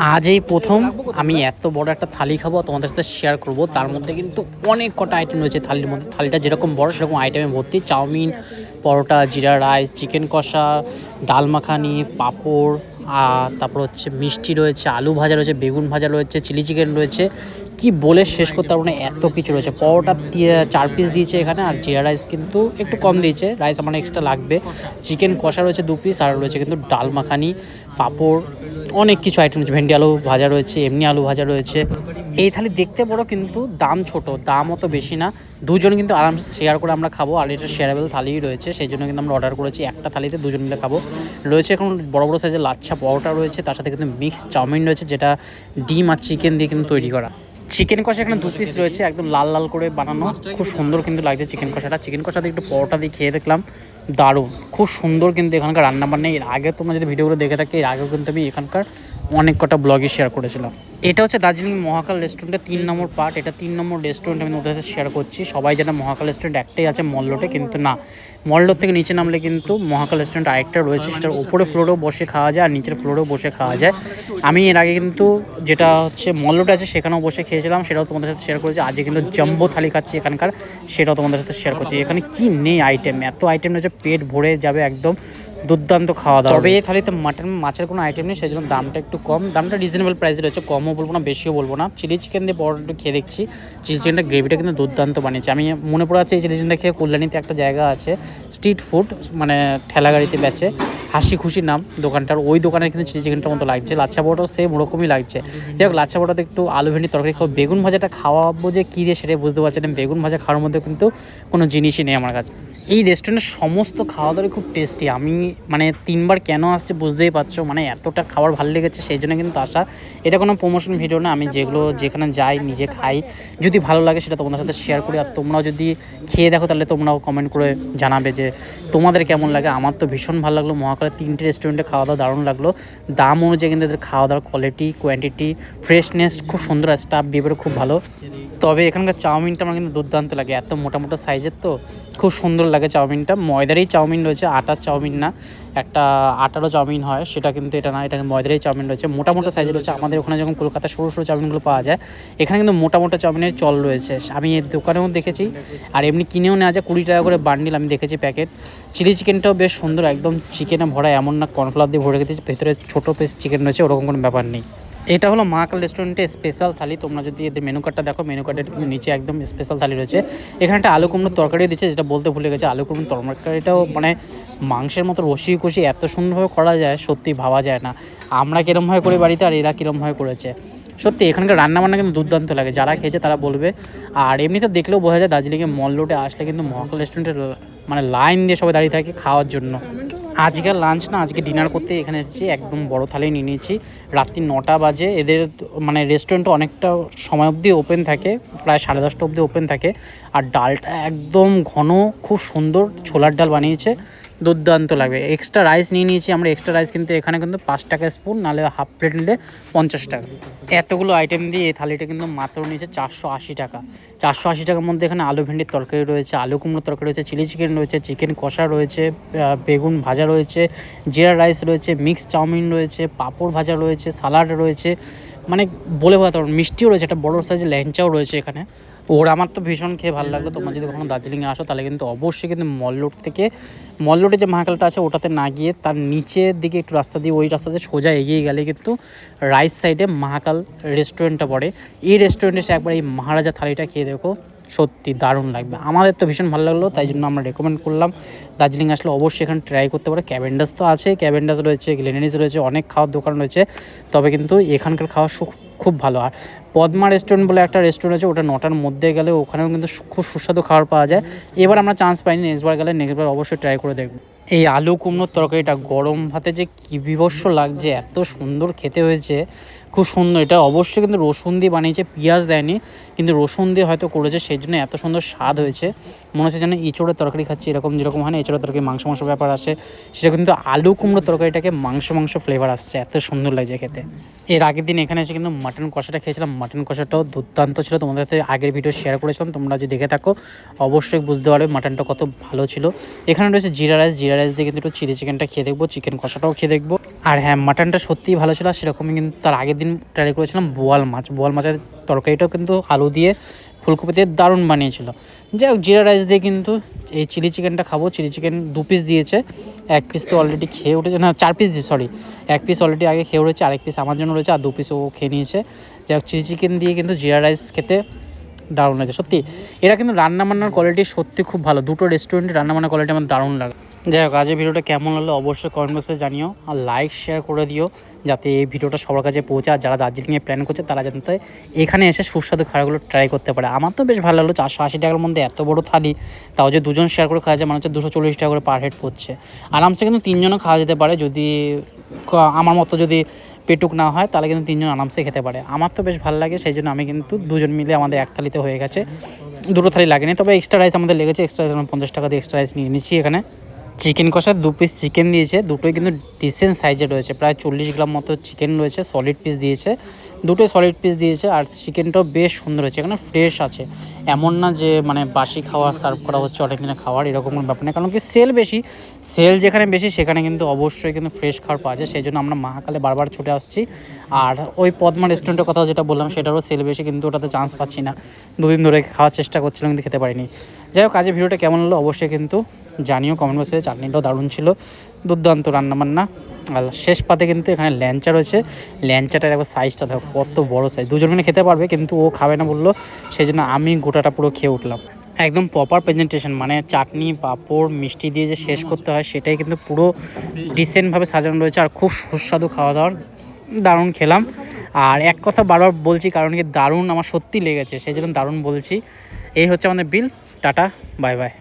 আজ এই প্রথম আমি এত বড় একটা থালি খাবো, তোমাদের সাথে শেয়ার করব। তার মধ্যে কিন্তু অনেক কটা আইটেম রয়েছে থালির মধ্যে। থালিটা যেরকম বড় সেরকম আইটেমে ভর্তি। চাউমিন, পরোটা, জিরা রাইস, চিকেন কষা, ডাল মাখানি, পাঁপড়, তারপর হচ্ছে মিষ্টি রয়েছে, আলু ভাজা রয়েছে, বেগুন ভাজা রয়েছে, চিলি চিকেন রয়েছে। কি বলে শেষ করতে পারবো না, এত কিছু রয়েছে। পরোটা 4 পিস দিয়েছে এখানে, আর জিরা রাইস কিন্তু একটু কম দিয়েছে, রাইস আমার এক্সট্রা লাগবে। চিকেন কষা রয়েছে 2 পিস, আর রয়েছে কিন্তু ডাল মাখানি, পাঁপড়, অনেক কিছু আইটেম রয়েছে। ভেন্ডি আলু ভাজা রয়েছে, এমনি আলু ভাজা রয়েছে। এই থালি দেখতে বড় কিন্তু দাম ছোট, দাম অত বেশি না। দুজন কিন্তু আরামসে শেয়ার করে আমরা খাবো, আর এটা শেয়ারেবল থালিই রয়েছে, সেই জন্য কিন্তু আমরা অর্ডার করেছি। একটা থালিতে দুজন মিলে খাবো। রয়েছে এখন বড় বড় সাইজের লাচ্ছা পরোটা রয়েছে, তার সাথে কিন্তু মিক্স চাউমিন রয়েছে, যেটা ডিম আর চিকেন দিয়ে কিন্তু তৈরি করা। চিকেন কষা এখানে 2 পিস রয়েছে, একদম লাল লাল করে বানানো, খুব সুন্দর কিন্তু লাগছে চিকেন কষাটা। চিকেন কষাতে একটু পরোটা দিয়ে খেয়ে দেখলাম, দারুণ, খুব সুন্দর কিন্তু এখানকার রান্নাবান্না। এর আগে তোমরা যদি ভিডিওগুলো দেখে থাকো, এর আগেও কিন্তু আমি এখানকার অনেক কটা ব্লগে শেয়ার করেছিলাম। এটা হচ্ছে দার্জিলিং মহাকাল রেস্টুরেন্টের 3 নম্বর পার্ট। এটা 3 নম্বর রেস্টুরেন্ট আমি ওদের সাথে শেয়ার করছি। সবাই জানে মহাকাল রেস্টুরেন্ট একটাই আছে মল রোডে, কিন্তু না, মল রোড থেকে নিচে নামলে কিন্তু মহাকাল রেস্টুরেন্ট আরেকটা রয়েছে, সেটার উপরে ফ্লোরেও বসে খাওয়া যায় আর নিচের ফ্লোরেও বসে খাওয়া যায়। আমি এর আগে কিন্তু যেটা হচ্ছে মল রোড আছে সেখানেও বসে খেয়েছিলাম, সেটাও তোমাদের সাথে শেয়ার করেছি। আজকে কিন্তু জাম্বো থালি খাচ্ছি এখানকার, সেটাও তোমাদের সাথে শেয়ার করছি। এখানে কি নেই আইটেম, এত আইটেম রয়েছে, পেট ভরে যাবে একদম, দুর্দান্ত খাওয়া দাওয়া। তবে এই থালিতে মাছের কোনো আইটেম নেই, সেই জন্য দামটা একটু কম। দামটা রিজনেবল প্রাইসে রয়েছে, কমও বলবো না বেশিও বলবো না। চিলি চিকেন দিয়ে পরোটা একটু খেয়ে দেখছি, চিলি চিকেনটা গ্রেভিটা কিন্তু দুর্দান্ত বানিয়েছে। আমি মনে পড়ে আছে এই চিলি চিকেনটা খেয়ে কল্যাণীতে একটা জায়গা আছে স্ট্রিট ফুড, মানে ঠেলা গাড়িতে বেচে, হাসি খুশি নাম দোকানটার। ওই দোকানে কিন্তু চিলি চিকেনটার মতো লাগছে, লাচ্ছা পরোটাও সেম ওরকমই লাগছে। যাই হোক, লাচ্ছা পরোটাতে একটু আলু ভেন্ডি তরকারি খাবো। বেগুন ভাজাটা খাওয়াবো যে কী দিয়ে সেটাই বুঝতে পারছি না। বেগুন ভাজা খাওয়ার মধ্যে কিন্তু কোনো জিনিসই নেই আমার কাছে। এই রেস্টুরেন্টের সমস্ত খাওয়া দাওয়াই খুব টেস্টি। আমি মানে 3বার কেন আসছে বুঝতেই পারছো, মানে এতটা খাবার ভালো লেগেছে, সেই জন্য কিন্তু আসা। এটা কোনো প্রমোশন ভিডিও না, আমি যেখানে যাই নিজে খাই, যদি ভালো লাগে সেটা তোমাদের সাথে শেয়ার করি। আর তোমরাও যদি খেয়ে দেখো তাহলে তোমরাও কমেন্ট করে জানাবে যে তোমাদের কেমন লাগে। আমার তো ভীষণ ভালো লাগলো, মহাকালের 3টে রেস্টুরেন্টে খাওয়া দাওয়া দারুণ লাগলো। দাম অনুযায়ী কিন্তু এদের খাওয়া দাওয়ার কোয়ালিটি, কোয়ান্টিটি, ফ্রেশনেস খুব সুন্দর, আর স্টাফ বিহেভিয়ার খুব ভালো। তবে এখানকার চাউমিনটা আমার কিন্তু দুর্দান্ত লাগে, এত মোটা মোটা সাইজের তো খুব সুন্দর লাগে চাউমিনটা। ময়দারই চাউমিন রয়েছে, আটার চাউমিন না। একটা আটারও চাউমিন হয়, সেটা কিন্তু এটা না, এটা ময়দারই চাউমিন রয়েছে, মোটা মোটা সাইজের রয়েছে। আমাদের ওখানে যখন কলকাতায় সরু সরু চাউমিনগুলো পাওয়া যায়, এখানে কিন্তু মোটা মোটা চাউমিনের চল রয়েছে। আমি এর দোকানেও দেখেছি, আর এমনি কিনেও নেওয়া যায় 20 টাকা করে বান্ডিল, আমি দেখেছি প্যাকেট। চিলি চিকেনটাও বেশ সুন্দর, একদম চিকেনে ভরা, এমন না কর্নফ্লাওয়ার দিয়ে ভরে রেখেছি, ভেতরে ছোটো পিস চিকেন রয়েছে, ওরকম কোনো ব্যাপার নেই। এটা হলো মহাকাল রেস্টুরেন্টের স্পেশাল থালি। তোমরা যদি এদের মেনু কার্ডটা দেখো, মেনু কার্ডের কিন্তু নিচে একদম স্পেশাল থালি রয়েছে। এখানে একটা আলু কুমড়োর তরকারিও দিচ্ছে, যেটা বলতে ভুলে গেছে। আলু কুমড়োর তরকারিটাও মানে মাংসের মতো রসি কষি এত সুন্দরভাবে করা যায়, সত্যি ভাবা যায় না আমরা কীরমভাবে করি বাড়িতে আর এরা কীরমভাবে করেছে। সত্যি এখানকার রান্নাবান্না কিন্তু দুর্দান্ত লাগে, যারা খেয়েছে তারা বলবে। আর এমনিতে দেখলেও বোঝা যায় দার্জিলিংয়ে মল রোডে আসলে কিন্তু মহাকাল রেস্টুরেন্টের মানে লাইন দিয়ে সবাই দাঁড়িয়ে থাকে খাওয়ার জন্য। আজকে লাঞ্চ না, আজকে ডিনার করতে এখানে এসেছি, একদম বড় থালি নিয়ে নিয়েছি। রাত্রি 9টা বাজে। এদের মানে রেস্টুরেন্টটা অনেকটা সময় অবধি ওপেন থাকে, প্রায় 10:30 অবধি ওপেন থাকে। আর ডালটা একদম ঘন, খুব সুন্দর ছোলার ডাল বানিয়েছে, দুর্দান্ত লাগবে। এক্সট্রা রাইস নিয়ে নিয়েছি আমরা, এক্সট্রা রাইস কিন্তু এখানে কিন্তু 5 টাকা স্পুন, নাহলে হাফ প্লেট নিলে 50 টাকা। এতগুলো আইটেম দিয়ে এই থালিটা কিন্তু মাত্র নিয়েছে 480 টাকা। 480 টাকার মধ্যে এখানে আলু ভেন্ডির তরকারি রয়েছে, আলু কুমড়োর তরকারি রয়েছে, চিলি চিকেন রয়েছে, চিকেন কষা রয়েছে, বেগুন ভাজা রয়েছে, জিরা রাইস রয়েছে, মিক্স চাউমিন রয়েছে, পাঁপড় ভাজা রয়েছে, সালাড রয়েছে, মানে বলে বোঝাতে পারবো না। মিষ্টিও রয়েছে, একটা বড়ো সাইজের ল্যাংচাও রয়েছে এখানে। আমার তো ভীষণ খেয়ে ভালো লাগলো। তোমরা যদি কখনো দার্জিলিংয়ে আসো তাহলে কিন্তু অবশ্যই কিন্তু মল রোডে যে মহাকালটা আছে ওটাতে না গিয়ে তার নিচের দিকে একটু রাস্তা দিয়ে, ওই রাস্তা দিয়ে সোজা এগিয়ে গেলে কিন্তু রাইট সাইডে মহাকাল রেস্টুরেন্টটা পড়ে। এই রেস্টুরেন্টে এসে একবার এই মহারাজা থালিটা খেয়ে দেখো, সত্যি দারুণ লাগবে। আমাদের তো ভীষণ ভালো লাগলো, তাই জন্য আমরা রেকমেন্ড করলাম দার্জিলিং আসলে অবশ্যই এখানে ট্রাই করতে পারো। ক্যাভেন্ডাস তো আছে, ক্যাভেন্ডাস রয়েছে, গ্লেনিস রয়েছে, অনেক খাওয়ার দোকান রয়েছে। তবে কিন্তু এখানকার খাওয়া খুব ভালো। আর পদ্মা রেস্টুরেন্ট বলে একটা রেস্টুরেন্ট আছে, ওটা 9টার মধ্যে গেলে ওখানেও কিন্তু খুব সুস্বাদু খাবার পাওয়া যায়। এবার আমরা চান্স পাইনি, নেক্সটবার গেলে নেক্সটবার অবশ্যই ট্রাই করে দেখব। এই আলু কুমড়োর তরকারিটা গরম ভাতে যে কী বিভৎস লাগছে, এত সুন্দর খেতে হয়েছে, খুব সুন্দর। এটা অবশ্যই কিন্তু রসুন দিয়ে বানিয়েছে, পেঁয়াজ দেয়নি, কিন্তু রসুন দিয়ে হয়তো করেছে, সেই জন্য এত সুন্দর স্বাদ হয়েছে। মনে হচ্ছে যেন এঁচোড়ের তরকারি খাচ্ছি, এরকম যেরকম হয় না এঁচোড়ের তরকারি মাংস মাংস ব্যাপার আসে, সেটা কিন্তু আলু কুমড়োর তরকারিটাকে মাংস ফ্লেভার আসছে, এত সুন্দর লাগছে খেতে। এর আগের দিন এখানে এসে কিন্তু মাটন কষাটা খেয়েছিলাম, মাটন কষাটাও দুর্দান্ত ছিল। তোমাদের সাথে আগের ভিডিও শেয়ার করেছিলাম, তোমরা যদি দেখে থাকো অবশ্যই বুঝতে পারবে মাটনটা কত ভালো ছিল। এখানে রয়েছে জিরা রাইস দিয়ে কিন্তু একটু চিলি চিকেনটা খেয়ে দেখবো, চিকেন কষাটাও খেয়ে দেখবো। আর হ্যাঁ, মাটনটা সত্যিই ভালো ছিল। সেরকমই কিন্তু তার আগের দিন ট্রাই করেছিলাম বোয়াল মাছের তরকারিটাও কিন্তু আলু দিয়ে ফুলকপি দিয়ে দারুণ বানিয়েছিল। যাই হোক, জিরা রাইস দিয়ে কিন্তু এই চিলি চিকেনটা খাবো। চিলি চিকেন 2 পিস দিয়েছে, 1 পিস তো অলরেডি খেয়ে উঠেছে, না 4 পিস দিয়ে, সরি 1 পিস অলরেডি আগে খেয়ে উঠেছে, আরেক পিস আমার জন্য রয়েছে, আর 2 পিস ও খেয়ে নিয়েছে। যাই হোক, চিলি চিকেন দিয়ে কিন্তু জিরা রাইস খেতে দারুণ হয়েছে সত্যি। এরা কিন্তু রান্নাবান্নার কোয়ালিটি সত্যি খুব ভালো, দুটো রেস্টুরেন্টের রান্নাবান্নার কোয়ালিটি আমার দারুণ লাগে। যাই হোক, আজকের ভিডিওটা কেমন হলো অবশ্যই কমেন্ট বক্সে জানিও, আর লাইক শেয়ার করে দিও যাতে এই ভিডিওটা সবার কাছে পৌঁছে। আর যারা দার্জিলিংয়ে প্ল্যান করছে তারা যাতে এখানে এসে সুস্বাদু খাবারগুলো ট্রাই করতে পারে। আমার তো বেশ ভালো লাগলো, 480 টাকার মধ্যে এত বড় থালি, তাও যে দুজন শেয়ার করে খাওয়া যায়, মানে হচ্ছে 240 টাকা করে পার হেড পড়ছে। আরামসে কিন্তু 3 জনও খাওয়া যেতে পারে, যদি আমার মতো যদি পেটুক না হয় তাহলে কিন্তু 3 জন আরামসে খেতে পারে। আমার তো বেশ ভালো লাগে, সেই জন্য আমি কিন্তু 2 জন মিলে আমাদের এক থালিতে হয়ে গেছে, দুটো থালি লাগেনি। তবে এক্সট্রা রাইস আমাদের লেগেছে, এক্সট্রা রাইস আমরা 50 টাকা দিয়ে এক্সট্রা রাইস নিয়ে নিচ্ছি। এখানে চিকেন কষা 2 পিস চিকেন দিয়েছে, দুটোই কিন্তু ডিসেন্ট সাইজে রয়েছে, প্রায় 40 গ্রাম মতো চিকেন রয়েছে, সলিড পিস দিয়েছে, দুটোই সলিড পিস দিয়েছে। আর চিকেনটাও বেশ সুন্দর হয়েছে, এখানে ফ্রেশ আছে, এমন না যে মানে বাসি খাবার সার্ভ করা হচ্ছে অনেক দিনের খাবার, এরকম কোনো ব্যাপার নেই। কারণ কি সেল যেখানে বেশি সেখানে কিন্তু অবশ্যই কিন্তু ফ্রেশ খাবার পাওয়া যায়, সেই জন্য আমরা মহাকালে বারবার ছুটে আসছি। আর ওই পদ্মা রেস্টুরেন্টের কথা যেটা বললাম সেটারও সেল বেশি, কিন্তু ওটাতে চান্স পাচ্ছি না, 2 দিন ধরে খাওয়ার চেষ্টা করছিলাম কিন্তু খেতে পারিনি। যাই হোক, আজকের ভিডিওটা কেমন হলো অবশ্যই কিন্তু জানিও কমেন্ট বক্সে। চাটনিটাও দারুণ ছিল, দুর্দান্ত রান্নাবান্না। আর শেষ পাতে কিন্তু এখানে ল্যাংচা রয়েছে, ল্যাংচাটার একবার সাইজটা দেখো কত বড় সাইজ, 2 জন মিলে খেতে পারবে, কিন্তু ও খাবে না বললো, সেই জন্য আমি গোটাটা পুরো খেয়ে উঠলাম। একদম প্রপার প্রেজেন্টেশন, মানে চাটনি পাঁপড় মিষ্টি দিয়ে যে শেষ করতে হয় সেটাই কিন্তু পুরো ডিসেন্টভাবে সাজানো রয়েছে, আর খুব সুস্বাদু খাওয়া দাওয়ার, দারুণ খেলাম। আর এক কথা বারবার বলছি, কারণ কি দারুণ আমার সত্যি লেগেছে, সেই জন্য দারুণ বলছি। এই হচ্ছে আমাদের বিল। Tata, bye bye.